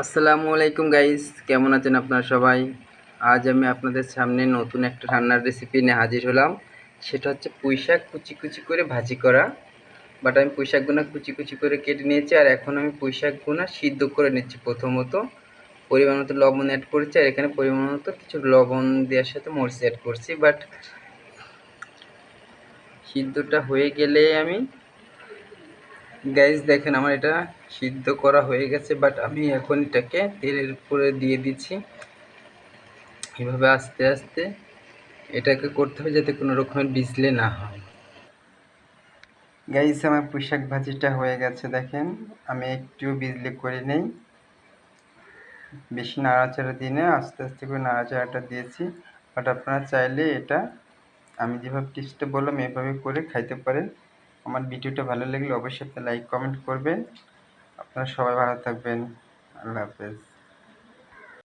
আসসালামু আলাইকুম গাইস, কেমন আছেন আপনারা সবাই? আজ আমি আপনাদের সামনে নতুন একটা রান্নার রেসিপি নিয়ে হাজির হলাম। সেটা হচ্ছে পুঁইশাক কুচি কুচি করে ভাজি করা। বাট আমি পুঁইশাকগুলো কুচি কুচি করে কেটে নিয়েছি, আর এখন আমি পুঁইশাকগুলো সিদ্ধ করে নিচ্ছি। প্রথমত পরিমাণ মতো লবণ অ্যাড করেছি, আর এখানে পরিমাণ মতো কিছু লবণ দেওয়ার সাথে মরিচ অ্যাড করছি। বাট সিদ্ধটা হয়ে গেলে আমি গাইস দেখেন আমার এটা সিদ্ধ করা হয়ে গেছে। বাট আমি এখন এটাকে তেলের উপরে দিয়ে দিচ্ছি। এভাবে আস্তে আস্তে এটাকে করতে হবে যাতে কোনো রকমের বিজলে না হয়। গাইস আমার পুঁইশাক ভাজিটা হয়ে গেছে, দেখেন আমি একটু বিজলি করে নেই, বেশি নাড়াচাড়া দিয়ে না, আস্তে আস্তে করে নাড়াচাড়াটা দিয়েছি। বাট আপনারা চাইলে এটা আমি যেভাবে টিপসটা বললাম এভাবে করে খাইতে পারেন। আমার ভিডিওটা ভালো লাগলে অবশ্যই আপনি লাইক কমেন্ট করবেন। আপনারা সবাই ভালো থাকবেন। আল্লাহ হাফেজ।